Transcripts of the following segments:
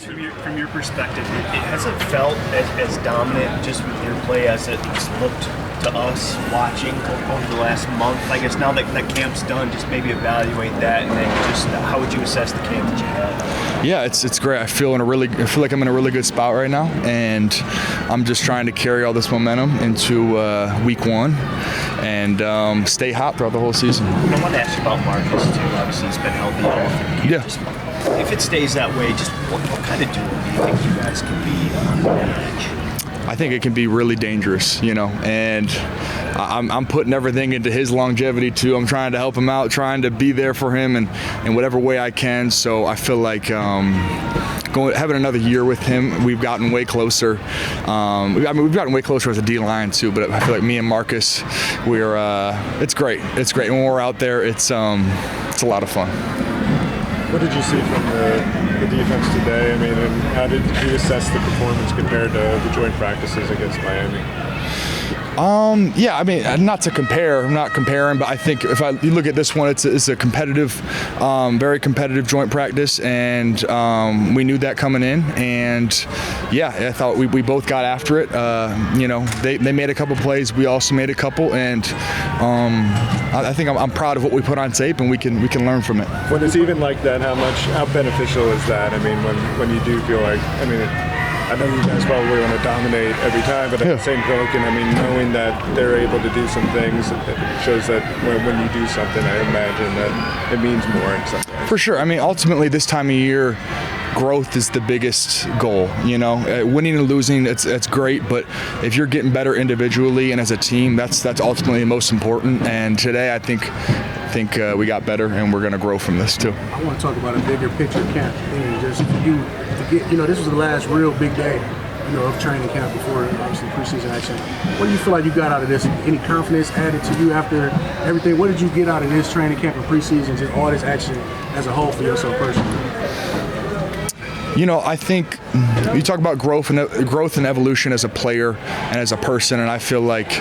From your perspective, it hasn't felt as dominant just with your play as it's looked to us watching over the last month. I guess now that camp's done, just maybe evaluate that, and then just how would you assess the camp that you had? Yeah, it's great. I feel like I'm in a really good spot right now, and I'm just trying to carry all this momentum into week 1 and stay hot throughout the whole season. I want to ask you about Marcus too. Obviously, he's been healthy all through the camp. Yeah. If it stays that way, just what kind of duo do you think you guys can be on the bench? I think it can be really dangerous, and I'm putting everything into his longevity too. I'm trying to help him out, trying to be there for him in whatever way I can. So I feel like having another year with him, we've gotten way closer. We've gotten way closer as a D-line too. But I feel like me and Marcus, it's great. It's great when we're out there. It's a lot of fun. What did you see from the defense today? I mean, and how did you assess the performance compared to the joint practices against Miami? Yeah, I mean, not to compare. I'm not comparing, but I think if you look at this one, it's a competitive, very competitive joint practice, and we knew that coming in. And yeah, I thought we both got after it. They made a couple plays, we also made a couple, and I think I'm proud of what we put on tape, and we can learn from it. When it's even like that, how beneficial is that? I mean, when you do feel like, I know you guys probably want to dominate every time, but at the same token, knowing that they're able to do some things, it shows that when you do something, I imagine that it means more in some ways. For sure. Ultimately, this time of year, growth is the biggest goal. Winning and losing, it's great, but if you're getting better individually and as a team, that's ultimately the most important. And today, I think we got better, and we're going to grow from this too. I want to talk about a bigger picture camp thing. Just for you to get, this was the last real big day, of training camp before obviously preseason action. What do you feel like you got out of this? Any confidence added to you after everything? What did you get out of this training camp and preseason, just all this action as a whole for yourself personally? I think you talk about growth and evolution as a player and as a person, and I feel like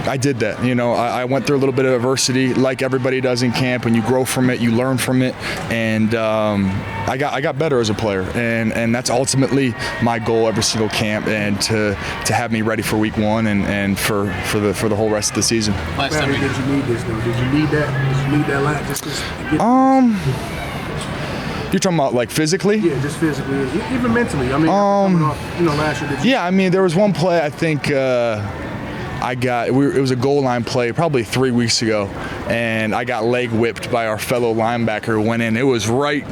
I did that. I went through a little bit of adversity like everybody does in camp, and you grow from it, you learn from it, and I got better as a player, and that's ultimately my goal every single camp, and to have me ready for week 1 and for the whole rest of the season. Last time did you need this though? Did you need that? Did you need that lot just to get You're talking about like physically? Yeah, just physically, even mentally. Coming off, last year. Yeah, there was one play I think it was a goal line play probably 3 weeks ago, and I got leg whipped by our fellow linebacker who went in. It was right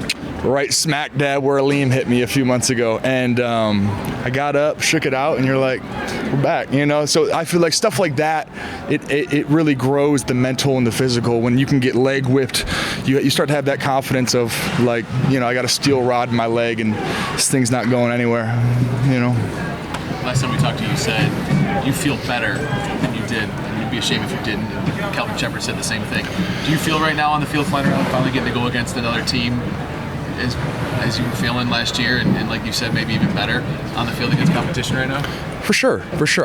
smack dab where Liam hit me a few months ago, and I got up, shook it out, and you're like, we're back, So I feel like stuff like that, it really grows the mental and the physical. When you can get leg whipped, you start to have that confidence of like, I got a steel rod in my leg, and this thing's not going anywhere, Last time we talked to you, you said you feel better than you did, and you'd be ashamed if you didn't. And Calvin Shepard said the same thing. Do you feel right now on the field finally getting to go against another team as you were feeling last year, and like you said, maybe even better on the field against competition right now? For sure.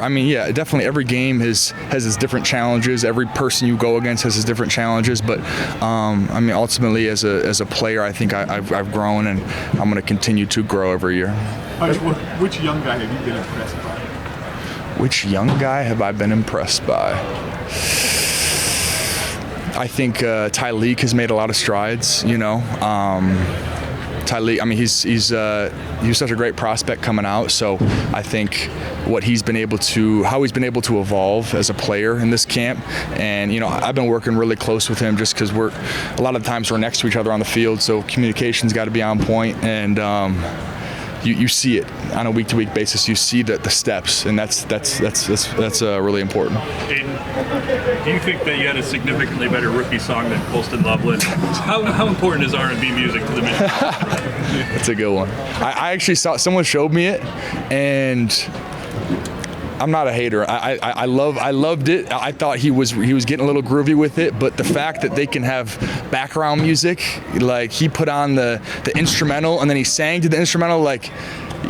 Yeah, definitely every game has its different challenges. Every person you go against has its different challenges. But ultimately, as a player, I think I've grown, and I'm going to continue to grow every year. Which young guy have you been impressed by? Which young guy have I been impressed by? I think Tyleek has made a lot of strides. Tyleek, he was such a great prospect coming out. So I think how he's been able to evolve as a player in this camp. And I've been working really close with him just because a lot of times we're next to each other on the field. So communication's got to be on point, and you see it on a week-to-week basis. You see the steps, and that's really important. Aidan, do you think that you had a significantly better rookie song than Colston Loveland? How important is R&B music to the Michigan? That's a good one. I actually saw someone showed me it, and I'm not a hater. I loved it. I thought he was getting a little groovy with it, but the fact that they can have background music, like he put on the instrumental and then he sang to the instrumental, like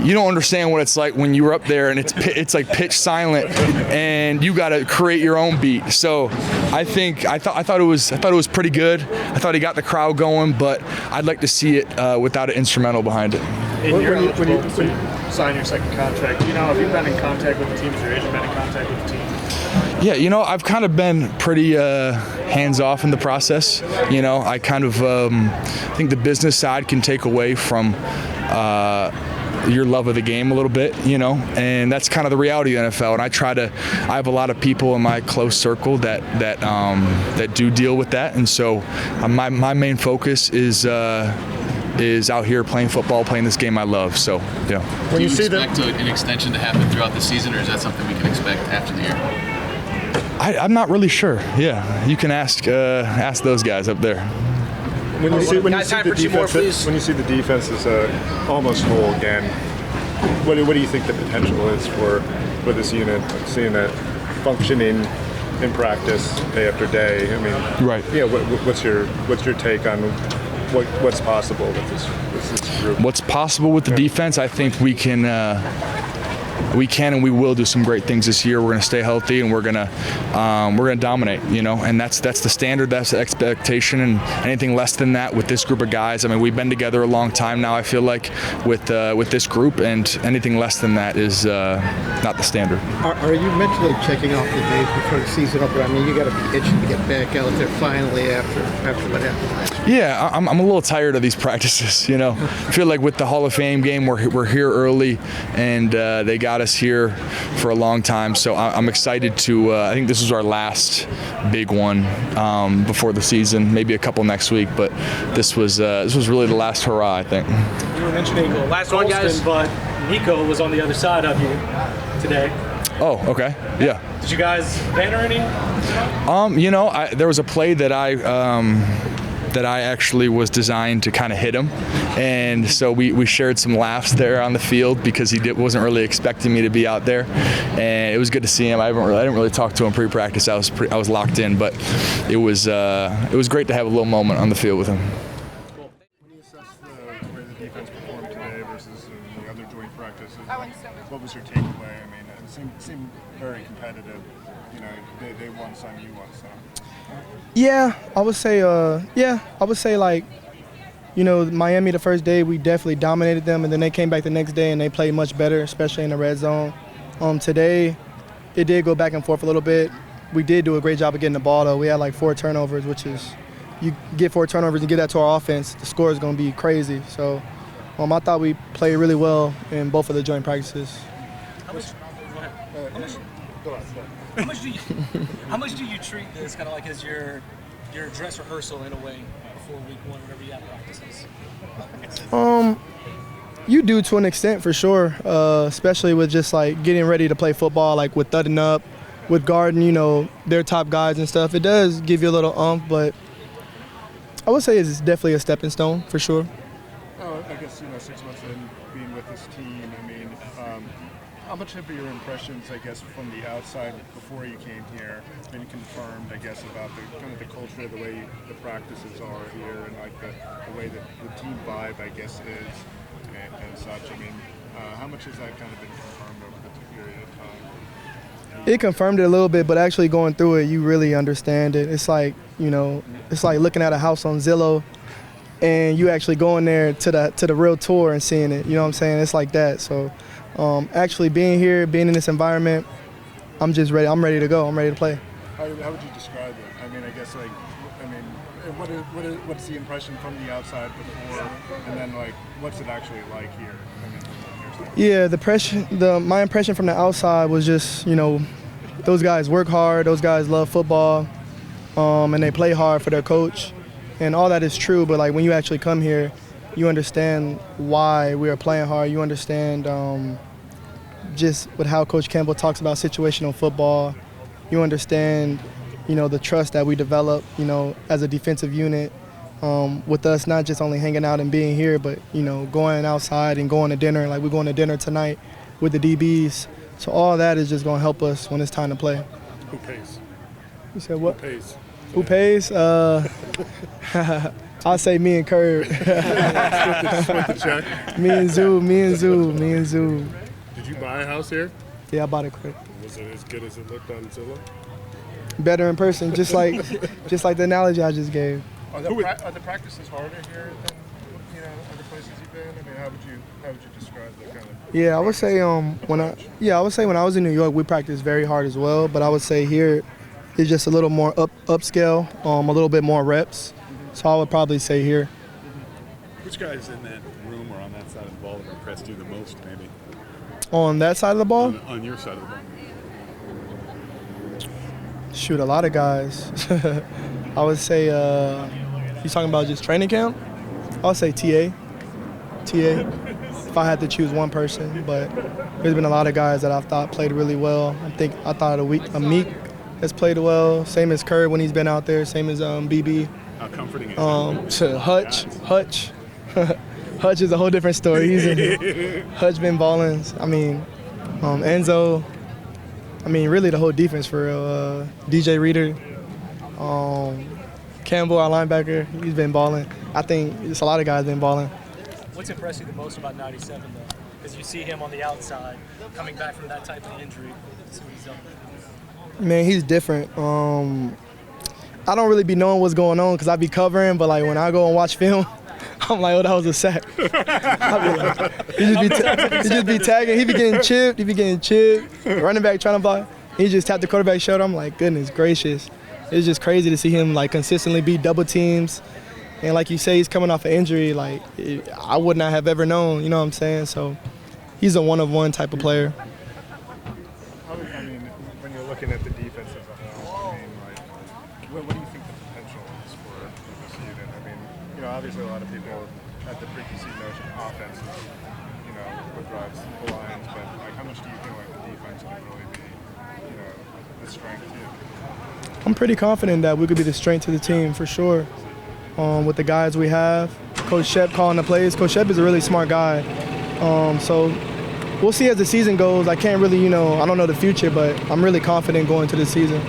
you don't understand what it's like when you're up there and it's like pitch silent and you got to create your own beat. So I thought it was pretty good. I thought he got the crowd going, but I'd like to see it without an instrumental behind it. You're eligible to sign your second contract. Have you been in contact with the team? Has your agent been in contact with the team? Yeah, I've kind of been pretty hands-off in the process. I kind of think the business side can take away from your love of the game a little bit, and that's kind of the reality of the NFL. And I have a lot of people in my close circle that do deal with that, and so my main focus is out here playing football, playing this game I love. So, yeah. Do you expect an extension to happen throughout the season, or is that something we can expect after the year? I'm not really sure. Yeah, you can ask those guys up there. When you see the defense is almost whole again, what do you think the potential is for this unit? Seeing that functioning in practice day after day. I mean, right? Yeah. What's your take on what's possible with this group? What's possible with the defense? I think we can and we will do some great things this year. We're going to stay healthy and we're going to dominate, and that's the standard, that's the expectation, and anything less than that with this group of guys. I mean, we've been together a long time now, I feel like, with this group, and anything less than that is not the standard. Are you mentally checking off the days before the season opener? I mean, you got to be itching to get back out there finally after what happened last year. Yeah, I'm a little tired of these practices, I feel like with the Hall of Fame game, we're here early, and they got us here for a long time, so I'm excited to I think this is our last big one before the season, maybe a couple next week, but this was really the last hurrah, I think. You were mentioning last one, guys, but Nico was on the other side of you today. Oh, okay. Yeah. Did you guys banter any? There was a play that I actually was designed to kind of hit him, and so we shared some laughs there on the field because he wasn't really expecting me to be out there, and it was good to see him. I didn't really talk to him pre-practice. I was locked in, but it was great to have a little moment on the field with him. When you assess the way the defense performed today versus the other joint practices, what was your takeaway? I mean, it seemed very competitive. They won some, you won some. Yeah, I would say like, Miami the first day we definitely dominated them, and then they came back the next day and they played much better, especially in the red zone. Today, it did go back and forth a little bit. We did do a great job of getting the ball though. We had like 4 turnovers, which is, you get 4 turnovers and get that to our offense, the score is going to be crazy. So, I thought we played really well in both of the joint practices. How much do you treat this kind of like as your dress rehearsal in a way before week 1, whenever you have practices? You do to an extent for sure, especially with just like getting ready to play football, like with thudding up, with guarding, their top guys and stuff. It does give you a little umph, but I would say it's definitely a stepping stone for sure. I guess 6 months in being with this team, I mean, how much have your impressions, I guess, from the outside before you came here been confirmed, I guess, about the culture, the way the practices are here, and like the way that the team vibe, I guess, is, and such? I mean, how much has that kind of been confirmed over the period of time? It confirmed it a little bit, but actually going through it, you really understand it. It's like, it's like looking at a house on Zillow, and you actually going there to the real tour and seeing it. You know what I'm saying? It's like that. So. Actually being here, being in this environment, I'm just ready. I'm ready to go. I'm ready to play. How would you describe it? I mean, I guess what's the impression from the outside before, and then what's it actually like here? Yeah, my impression from the outside was just, those guys work hard, those guys love football, and they play hard for their coach, and all that is true. But when you actually come here, you understand why we are playing hard. You understand just with how Coach Campbell talks about situational football. You understand, the trust that we develop, as a defensive unit, with us not just only hanging out and being here, but, going outside and going to dinner. Like we're going to dinner tonight with the DBs. So all that is just going to help us when it's time to play. Who pays? You said what? Who pays? Who pays? I'll say me and Curb. Split the check. me and Zoo. Did you buy a house here? Yeah, I bought it quick. Was it as good as it looked on Zillow? Better in person, just like the analogy I just gave. Are the practices harder here than other places you've been? I mean, how would you describe the kind of? Yeah, I would say when I was in New York, we practiced very hard as well. But I would say here, it's just a little more upscale, a little bit more reps. So I would probably say here. Which guys in that room or on that side of the ball have impressed you the most, maybe? On that side of the ball? On your side of the ball. Shoot, a lot of guys. I would say, you talking about just training camp? I would say TA. If I had to choose one person, but there's been a lot of guys that I've thought played really well. I thought Amik has played well. Same as Curb when he's been out there. Same as BB. How comforting is that? To Hutch. Hutch is a whole different story. Hutch been balling. I mean, Enzo. I mean, really the whole defense for real. DJ Reader. Campbell, our linebacker, he's been balling. I think it's a lot of guys been balling. What's impressed you the most about 97, though? Because you see him on the outside, coming back from that type of injury. So he's up. Man, he's different. I don't really be knowing what's going on because I be covering, but like when I go and watch film, I'm like, oh, that was a sack. He just be tagging. He be getting chipped. Running back trying to block. He just tapped the quarterback's shoulder. I'm like, goodness gracious. It's just crazy to see him like consistently beat double teams. And like you say, he's coming off an injury. Like I would not have ever known. You know what I'm saying? So he's a one-of-one type of player. I mean, when you're looking at the defense as a whole, I mean, like, what do you think the potential is for this unit? I mean, obviously a lot of people have the preconceived notion offense is, what drives the lines, but like, how much do you feel like the defense can really be, the strength too? I'm pretty confident that we could be the strength to the team for sure. With the guys we have, Coach Shep calling the plays. Coach Shep is a really smart guy. So we'll see as the season goes. I can't really, I don't know the future, but I'm really confident going to the season.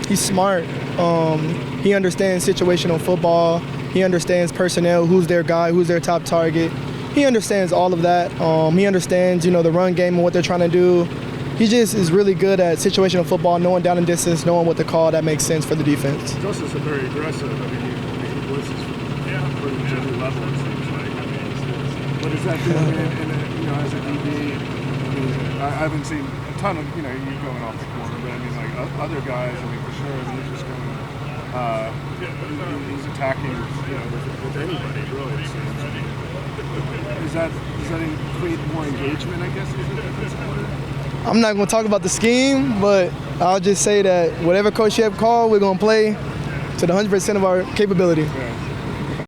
He's smart. He understands situational football. He understands personnel, who's their guy, who's their top target. He understands all of that. He understands, the run game and what they're trying to do. He just is really good at situational football, knowing down and distance, knowing what to call that makes sense for the defense. He's also very aggressive. I mean, he blitzes pretty much every level, it seems like. I mean, what does that do as a DB? I haven't seen a ton of, you going off the corner, but I mean, like other guys, for sure, he's just going, he's attacking, with anybody, really, it seems. Does that create more engagement, I guess, as a defensive player? I'm not going to talk about the scheme, but I'll just say that whatever Coach Shep called, we're going to play to the 100% of our capability. Yeah.